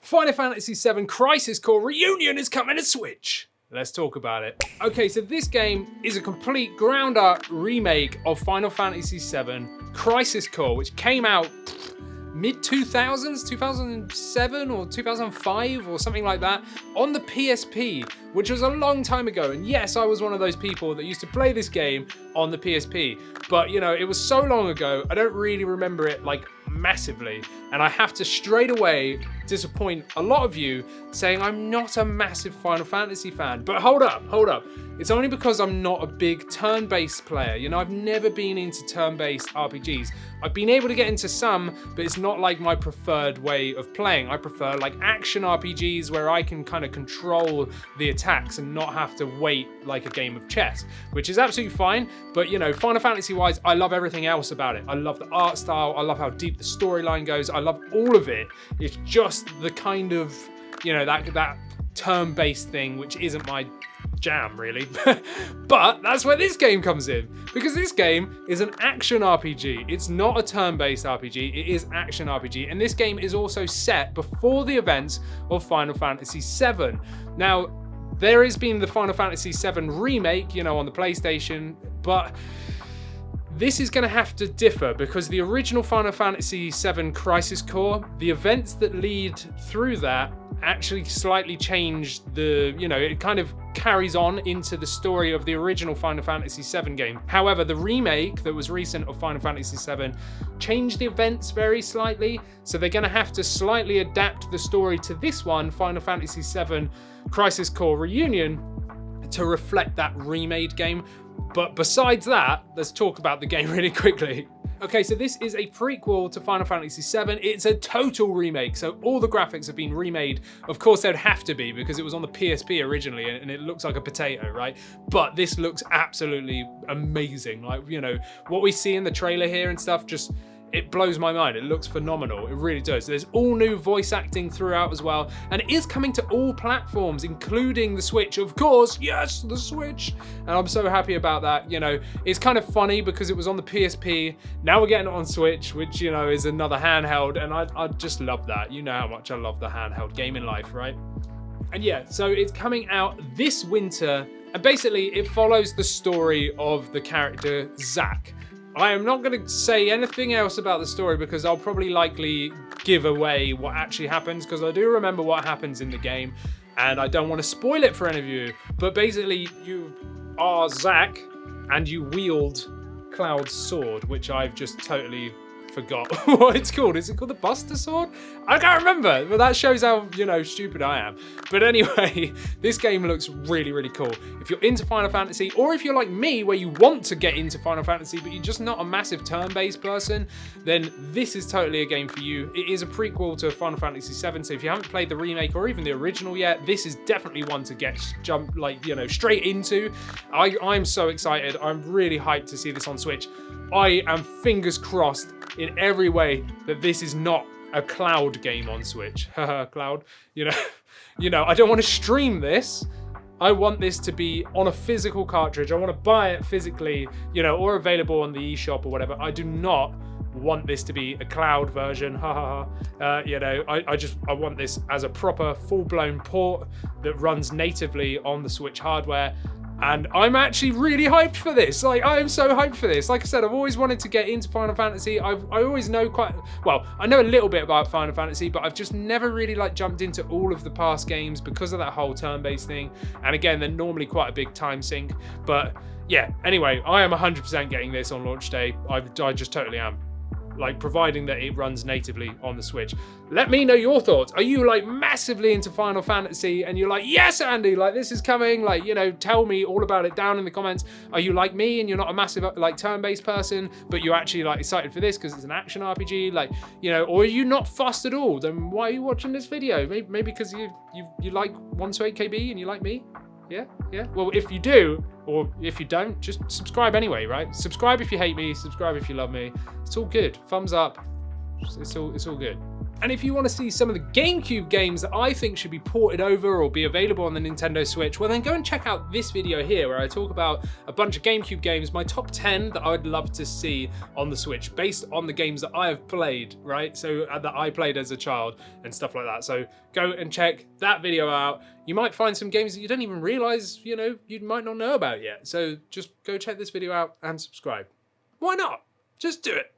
Final Fantasy VII Crisis Core Reunion is coming to Switch. Let's talk about it. Okay, so this game is a complete ground up remake of Final Fantasy VII Crisis Core, which came out mid-2000s, 2007 or 2005 or something like that, on the PSP, which was a long time ago. And yes, I was one of those people that used to play this game on the PSP, but you know, it was so long ago, I don't really remember it like massively. And I have to straight away disappoint a lot of you saying I'm not a massive Final Fantasy fan. But hold up. It's only because I'm not a big turn-based player. You know, I've never been into turn-based RPGs. I've been able to get into some, but it's not like my preferred way of playing. I prefer like action RPGs where I can kind of control the attacks and not have to wait like a game of chess, which is absolutely fine. But you know, Final Fantasy wise, I love everything else about it. I love the art style. I love how deep the storyline goes. I love all of it. It's just the kind of, you know, that turn-based thing, which isn't my jam really. But that's where this game comes in, because this game is an action RPG. It's not a turn-based RPG, it is action RPG, and this game is also set before the events of Final Fantasy VII. Now, there has been the Final Fantasy VII remake, you know, on the PlayStation, but this is going to have to differ because the original Final Fantasy VII Crisis Core, the events that lead through that actually slightly changed the, you know, it kind of carries on into the story of the original Final Fantasy VII game. However, the remake that was recent of Final Fantasy VII changed the events very slightly, so they're going to have to slightly adapt the story to this one, Final Fantasy VII Crisis Core Reunion, to reflect that remade game. But besides that, let's talk about the game really quickly. Okay, so this is a prequel to Final Fantasy VII. It's a total remake, so all the graphics have been remade. Of course, they'd have to be because it was on the PSP originally and it looks like a potato, right? But this looks absolutely amazing. Like, you know, what we see in the trailer here and stuff, just, it blows my mind. It looks phenomenal. It really does. There's all new voice acting throughout as well. And it is coming to all platforms, including the Switch. Of course, yes, the Switch. And I'm so happy about that. You know, it's kind of funny because it was on the PSP. Now we're getting it on Switch, which, you know, is another handheld. And I just love that. You know how much I love the handheld game in life, right? And yeah, so it's coming out this winter. And basically, it follows the story of the character Zack. I am not going to say anything else about the story because I'll probably likely give away what actually happens, because I do remember what happens in the game and I don't want to spoil it for any of you. But basically, you are Zack and you wield Cloud's sword, which I've just totally forgot what it's called. Is it called the Buster Sword? I can't remember, but that shows how, you know, stupid I am. But anyway, this game looks really, really cool. If you're into Final Fantasy, or if you're like me, where you want to get into Final Fantasy, but you're just not a massive turn-based person, then this is totally a game for you. It is a prequel to Final Fantasy VII, so if you haven't played the remake or even the original yet, this is definitely one to get straight into. I'm so excited. I'm really hyped to see this on Switch. I am fingers crossed in every way that this is not a Cloud game on Switch. Haha, Cloud. You know, I don't want to stream this. I want this to be on a physical cartridge. I want to buy it physically, you know, or available on the eShop or whatever. I do not want this to be a Cloud version. You know, I want this as a proper full-blown port that runs natively on the Switch hardware. And I'm actually really hyped for this. Like, I am so hyped for this. Like I said, I've always wanted to get into Final Fantasy. I always know I know a little bit about Final Fantasy, but I've just never really like jumped into all of the past games because of that whole turn-based thing. And again, they're normally quite a big time sink. But yeah, anyway, I am 100% getting this on launch day. I just totally am. Like, providing that it runs natively on the Switch. Let me know your thoughts. Are you like massively into Final Fantasy and you're like, yes, Andy, like this is coming, like, you know, tell me all about it down in the comments. Are you like me and you're not a massive like turn-based person, but you're actually like excited for this because it's an action RPG, like, you know, or are you not fussed at all? Then why are you watching this video? Maybe because you like 1 to 8 KB and you like me? Yeah. Well, if you do, or if you don't, just subscribe anyway, right? Subscribe if you hate me, subscribe if you love me. It's all good. Thumbs up. It's all good. And if you want to see some of the GameCube games that I think should be ported over or be available on the Nintendo Switch, well then go and check out this video here where I talk about a bunch of GameCube games, my top 10 that I would love to see on the Switch based on the games that I have played, right? So that I played as a child and stuff like that. So go and check that video out. You might find some games that you don't even realize, you might not know about yet. So just go check this video out and subscribe. Why not? Just do it.